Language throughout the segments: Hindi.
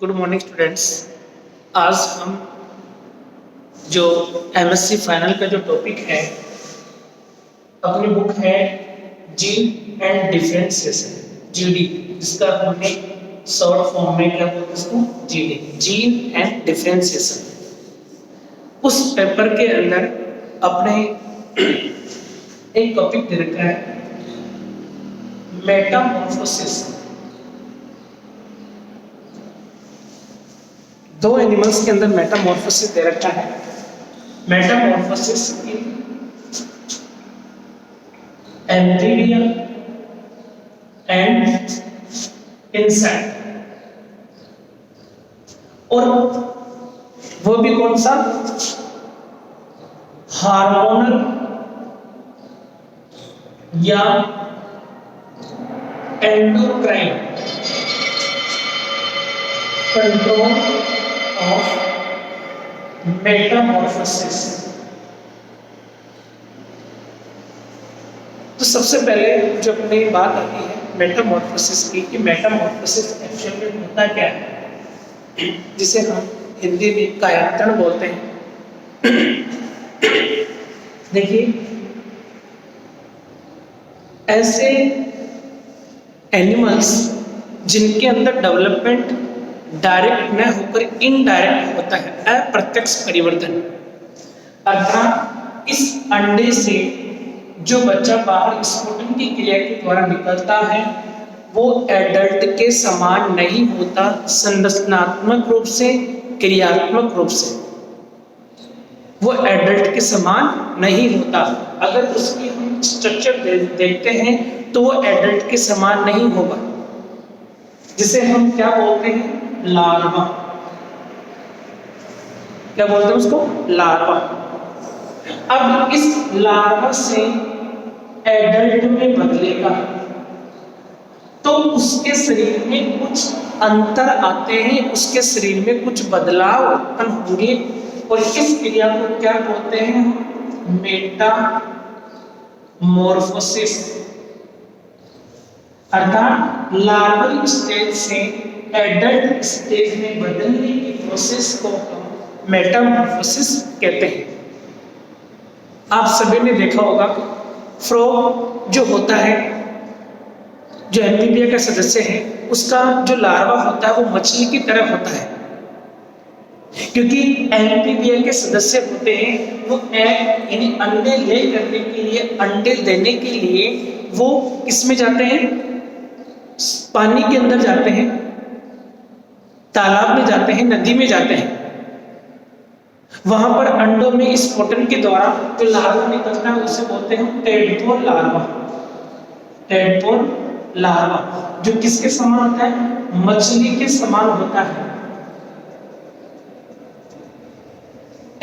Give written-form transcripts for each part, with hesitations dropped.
Good morning students. आज हम जो एमएससी फाइनल का जो टॉपिक है, अपनी बुक है जीन एंड डिफरेंशिएशन, जीडी, जिसका हमने शॉर्ट फॉर्म में क्या बोलते हैं इसको, जीडी, जीन एंड डिफरेंशिएशन। उस पेपर के अंदर अपने एक टॉपिक दे रखा है मेटामॉर्फोसिस। दो एनिमल्स के अंदर मेटामॉर्फोसिस दे रखा है। Metamorphosis in amphibia and insect, और वो भी कौन सा, हार्मोनल या एंडोक्राइन कंट्रोल ऑफ मेटामॉर्फोसिस। तो सबसे पहले जो अपनी बात आती है मेटामॉर्फोसिस की, कि मेटामॉर्फोसिस एक्चुअल में होता क्या है, जिसे हम हिंदी में कायांतरण बोलते हैं। देखिए, ऐसे एनिमल्स जिनके अंदर डेवलपमेंट डायरेक्ट न होकर इनडायरेक्ट होता है, अप्रत्यक्ष परिवर्तन, अर्थात इस अंडे से जो बच्चा बाहर स्फुटन की क्रिया के द्वारा निकलता है वो एडल्ट के समान नहीं होता, संरचनात्मक रूप से, क्रियात्मक रूप से वो एडल्ट के समान नहीं होता। अगर उसकी हम स्ट्रक्चर देखते हैं तो वो एडल्ट के समान नहीं होगा, जिसे हम क्या बोलते हैं, लार्वा। क्या बोलते हैं उसको, लार्वा। अब इस लार्वा से एडल्ट में बदलेगा तो उसके शरीर में कुछ अंतर आते हैं, उसके शरीर में कुछ बदलाव उत्पन्न होंगे, और इस क्रिया को क्या बोलते हैं, मेटामॉर्फोसिस। अर्थात लार्वल स्टेज से एडल्ट स्टेज में बदलने की प्रोसेस को हम मेटामॉर्फोसिस कहते हैं। आप सभी ने देखा होगा फ्रॉग जो होता है, जो एम्फीबिया का सदस्य है, उसका जो लार्वा होता है वो मछली की तरह होता है, क्योंकि एम्फीबिया के सदस्य होते हैं वो एग यानी अंडे ले करने के लिए, अंडे देने के लिए वो किसमें जाते हैं, पानी के अंदर जाते हैं, तालाब में जाते हैं, नदी में जाते हैं। वहां पर अंडों में स्फुटन के द्वारा जो लार्वा निकलता है उसे बोलते हैं टेडपोल लार्वा। टेडपोल लार्वा जो किसके समान होता है, मछली के समान होता है,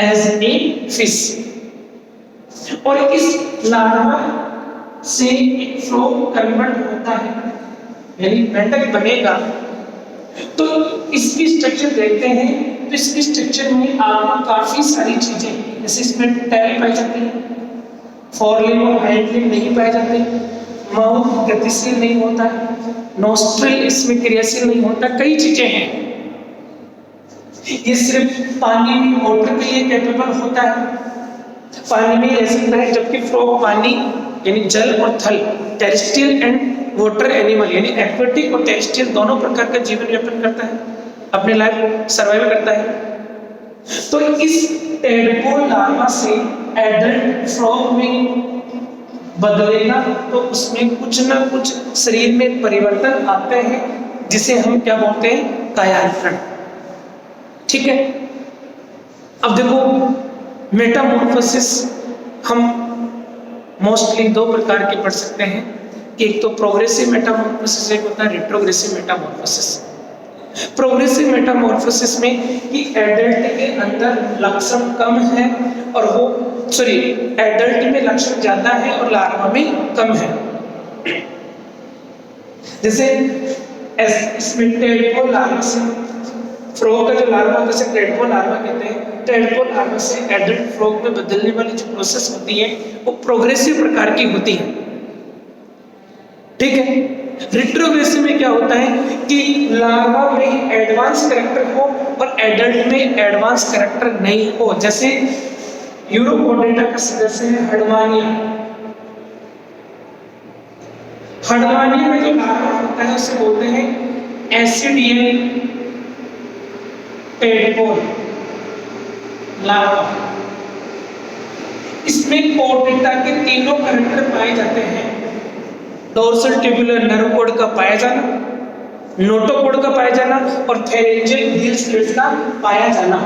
एज ए फिश। और इस लार्वा से एक फ्रॉग कन्वर्ट होता है, यानी मेंढक बनेगा। तो इसकी स्ट्रक्चर देखते हैं तो इसकी स्ट्रक्चर में आपको काफी सारी चीजें, जैसे इसमें टेल पाई जाती है, फोरलिम और हाइंडलिम नहीं पाए जाते, माउथ गतिशील नहीं होता, नोस्ट्रिल इसमें क्रियाशील नहीं होता, कई चीजें हैं। ये सिर्फ पानी में, वाटर के लिए कैपेबल होता है, पानी में रह सकता है, जबकि फ्रॉग पानी यानी जल और थल, टेरेस्ट्रियल एंड वाटर एनिमल यानी एक्वेटिक और टेरेस्ट्रियल दोनों प्रकार का जीवन यापन करता है, अपने लाइफ सर्वाइव करता है। तो इस टेडपोल लार्वा से एडल्ट फ्रॉग में बदलेगा तो उसमें कुछ ना कुछ शरीर में परिवर्तन आते हैं, जिसे हम क्या बोलते हैं, कायांतरण। ठीक है। अब देखो, मेटामॉर्फोसिस हम मोस्टली दो प्रकार के पढ़ सकते हैं, कि एक तो प्रोग्रेसिव मेटामॉर्फोसिस, एक होता है रिट्रोग्रेसिव मेटामॉर्फोसिस। प्रोग्रेसिव मेटामॉर्फोसिस में कि एडल्ट के अंदर लक्षण कम है और वो एडल्ट में लक्षण ज्यादा है और लार्वा में कम है। जैसे इसमें टेडपोल लार्वा से, फ्रॉग का जो लार्वा होता है टेडपोल लार्वा कहते हैं, टेडपोल लार्वा से एडल्ट फ्रॉग में बदलने वाली जो प्रोसेस होती है वो प्रोग्रेसिव प्रकार की होती है। ठीक है। रिट्रोग्रेसिव में क्या होता है कि लार्वा में एडवांस कैरेक्टर हो और एडल्ट में एडवांस कैरेक्टर नहीं हो। जैसे यूरोकोडेटा का सदस्य है हडमानिया। हडमानिया में जो लार्वा होता है उसे बोलते हैं एसिडियन टेडपोल लार्वा। इसमें कोडेटा के तीनों कैरेक्टर पाए जाते हैं। डोर्सल ट्यूबुलर नर्व कोड का पाया जाना, नोटोकोड का पाया जाना और फेरेंजियल गिल स्लिट्स का पाया जाना।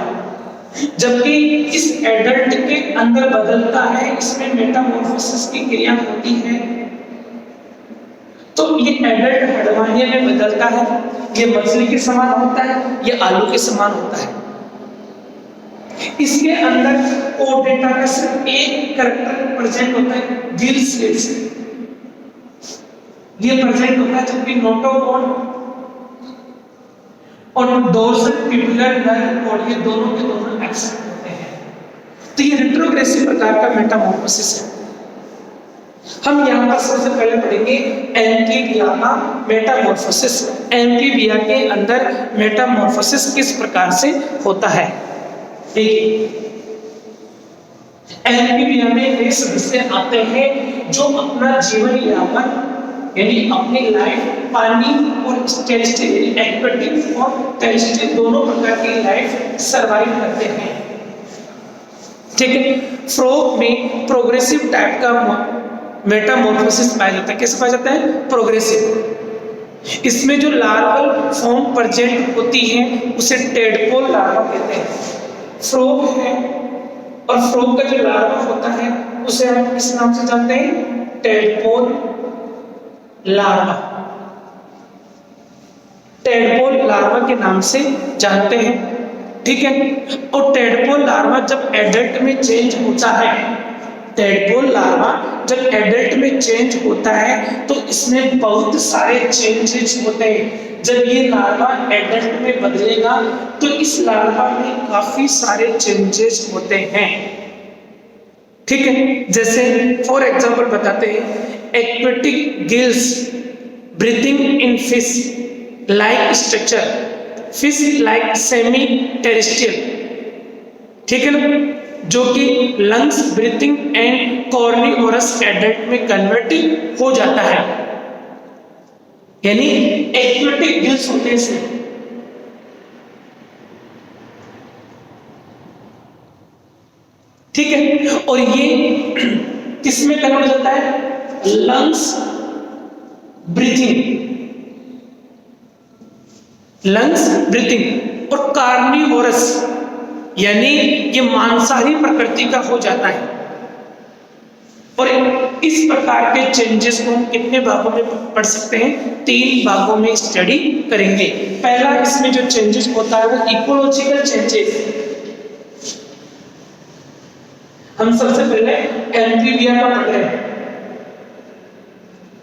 जबकि इस एडल्ट के अंदर बदलता है, इसमें मेटामॉर्फोसिस की क्रिया होती है। तो ये एडल्ट हडमानिया में बदलता है, ये मछली के समान होता है, ये आलू के समान होता है। इसके अंदर कोडेटा का सिर्फ एक कैरेक्टर प्रेजेंट होता है, गिल स्लिट्स ये प्रेजेंट होता है, जबकि नोटोकोड और डोर्सल ट्यूबुलर नर्व कोड ये दोनों के दोनों एब्सेंट होते हैं। तो ये रिट्रोग्रेसिव प्रकार का मेटामॉर्फोसिस है। हम यहाँ पर सबसे पहले पढ़ेंगे एम्फीबिया का मेटामॉर्फोसिस। एम्फीबिया के अंदर मेटामॉर्फोसिस किस प्रकार से होता है। देखिए, एम्फीबिया में वे सदस्य आते हैं जो अपना जीवन यापन यानी अपनी लाइफ पानी और टेरेस्ट्रियल एक्वेटिक और टेरेस्ट्रियल दोनों प्रकार की लाइफ सरवाइव करते हैं। ठीक है। फ्रॉग में प्रोग्रेसिव टाइप का मेटामॉर्फोसिस पाया जाता है। कैसे पाया जाता है? प्रोग्रेसिव। इसमें जो लार्वल फॉर्म प्रेजेंट होती है उसे टेडपोल लार्वा कहते हैं। फ्रॉग है और फ्रॉग का जो लार्वा होता है उसे हम किस नाम से जानते हैं? Tadpole larva. टेडपोल लार्वा के नाम से जानते हैं। ठीक है। और टेडपोल लार्वा जब एडल्ट में चेंज होता है, टेडपोल लार्वा जब एडल्ट में चेंज होता है तो इसमें बहुत सारे चेंजेस होते हैं। जब ये लार्वा एडल्ट में बदलेगा तो इस लार्वा में काफी सारे चेंजेस होते हैं। ठीक है। जैसे फॉर एग्जांपल बताते हैं, aquatic gills, breathing in fish like structure, fish like semi terrestrial. ठीक है ना, जो कि lungs, breathing and carnivorous adult में कन्वर्ट हो जाता है। यानी एक्वेटिक गिल्स होते हैं इसमें। ठीक है। और ये किसमें कन्वर्ट हो जाता है? लंग्स, ब्रीथिंग, लंग्स, ब्रीथिंग और कार्निवोरस यानी ये मांसाहारी प्रकृति का हो जाता है। और इस प्रकार के चेंजेस को हम कितने भागों में पढ़ सकते हैं? 3 भागों में स्टडी करेंगे। पहला इसमें जो चेंजेस होता है वो इकोलॉजिकल चेंजेस। हम सबसे पहले एम्फीबिया का पढ़ रहे हैं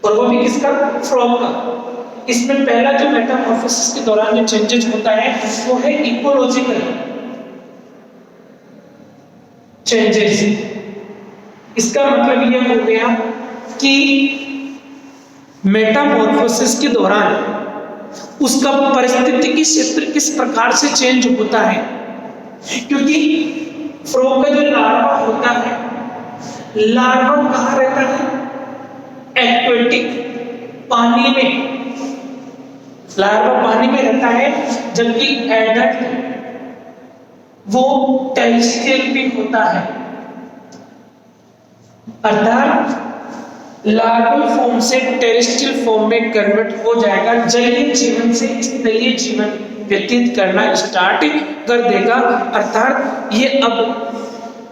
और वो भी किसका? फ्रॉग का। इसमें पहला जो मेटामॉर्फोसिस के दौरान जो चेंजेस होता है वो है इकोलॉजिकल चेंजेस। इसका मतलब ये हो गया कि मेटामॉर्फोसिस के दौरान उसका परिस्थितिकी क्षेत्र किस प्रकार से चेंज होता है। क्योंकि फ्रॉग का जो लार्वा होता है, लार्वा कहाँ रहता है? एक्वेटिक, पानी में। लार्वा पानी में रहता है, जबकि एडल्ट वो टेरेस्ट्रियल भी होता है। अर्थात लार्वल फॉर्म से टेरेस्ट्रियल फॉर्म में कन्वर्ट हो जाएगा। जलीय जीवन से स्थलीय जीवन व्यतीत करना स्टार्ट कर देगा। अर्थात ये अब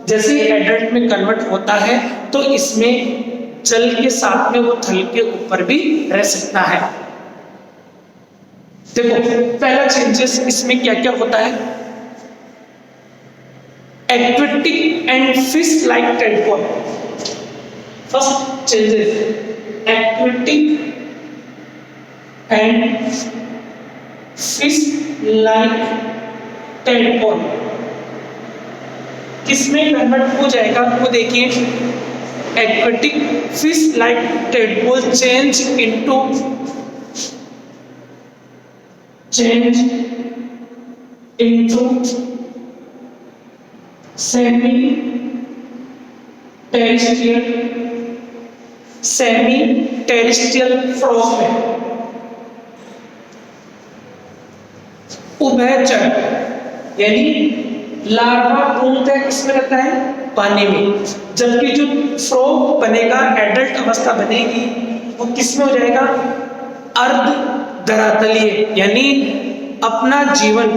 जैसे एडल्ट में कन्वर्ट होता है तो इसमें जल के साथ में वो थल के ऊपर भी रह सकता है। देखो, पहला चेंजेस इसमें क्या क्या होता है? Aquatic and fish like tadpole. First changes aquatic and fish like tadpole किसमें कन्वर्ट हो जाएगा? वो देखिए, aquatic fish like tadpole change into change into semi-terrestrial frog में उभयचर, यानी लार्वा पूर्णतः किसमें रहता है? पानी में, जबकि जो फ्रॉग बनेगा, एडल्ट अवस्था बनेगी, वो किसमें हो जाएगा? अर्ध धरातलीय, यानी अपना जीवन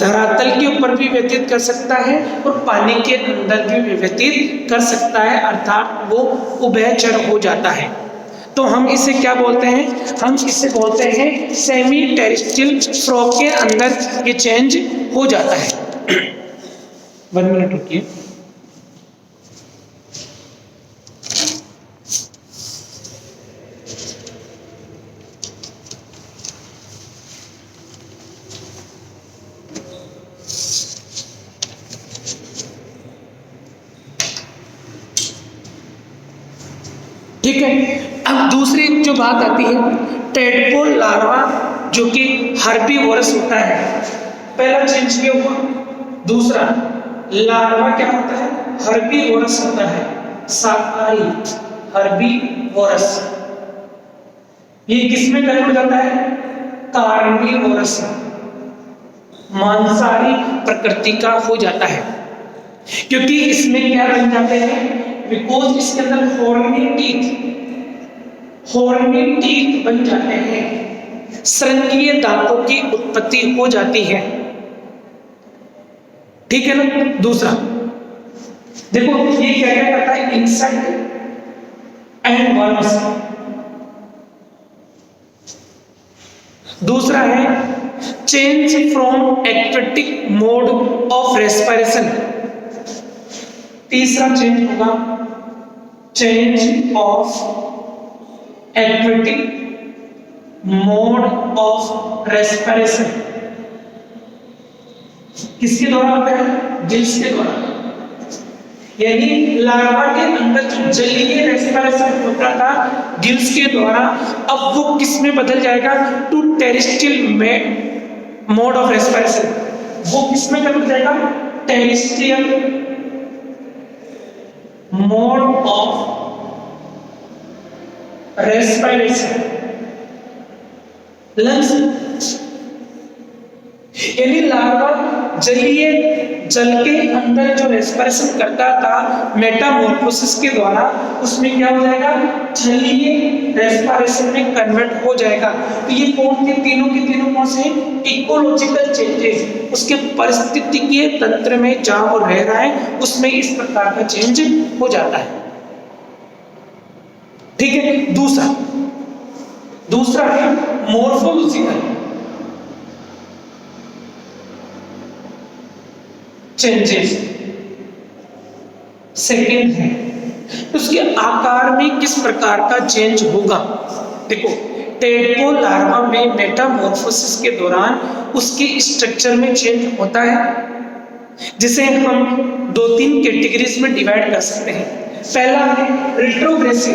धरातल के ऊपर भी व्यतीत कर सकता है और पानी के अंदर भी व्यतीत कर सकता है, अर्थात वो उभयचर हो जाता है। तो हम इसे क्या बोलते हैं? हम इसे बोलते हैं सेमी टेरेस्ट्रियल फ्रॉग के अंदर ये चेंज हो जाता है। 1 मिनट रुकिए। ठीक है, अब दूसरी जो बात आती है, टेडपोल लार्वा जो कि हर्बीवोरस होता है, पहला चेंज क्या हुआ? दूसरा लार्वा क्या होता है? हर्बीवोरस होता है, शाकाहारी हर्बीवोरस। ये किसमें कन्वर्ट हो जाता है? कार्निवोरस, मांसाहारी प्रकृति का हो जाता है, क्योंकि इसमें क्या बन जाते हैं? बिकॉज इसके अंदर हॉर्नी टीथ बन जाते हैं, श्रृंगीय दांतों की उत्पत्ति हो जाती है। ठीक है ना? दूसरा देखो, ये क्या क्या करता है? Insect and worms. दूसरा है change from aquatic mode of respiration. तीसरा चेंज होगा change of aquatic mode of respiration. किसके द्वारा होता है? गिल्स के द्वारा, यानी लार्वा के अंदर जो जलीय रेस्पिरेशन होता था गिल्स के द्वारा, अब वो किस में बदल जाएगा? To terrestrial mode of respiration. वो किस में बदल जाएगा? Terrestrial mode of respiration, lungs. यानी लार्वा जलीय जल के अंदर जो रेस्पिरेशन करता था मेटामॉर्फोसिस के द्वारा, उसमें क्या हो जाएगा? जलीय रेस्पिरेशन में कन्वर्ट हो जाएगा। तो ये कौन के तीनों कौन से? इकोलॉजिकल चेंजेस, उसके पारिस्थितिकीय तंत्र में जहां वो रह रहा है उसमें इस प्रकार का चेंज हो जाता है। ठीक है, दूसरा है मॉर्फोलॉजिकल चेंजेस। सेकेंड है उसके आकार में किस प्रकार का चेंज होगा। देखो, टेडपोल लार्वा में मेटामॉर्फोसिस के दौरान उसके स्ट्रक्चर में चेंज होता है, जिसे हम 2-3 कैटेगरीज में डिवाइड कर सकते हैं। पहला है रिट्रोग्रेसिव,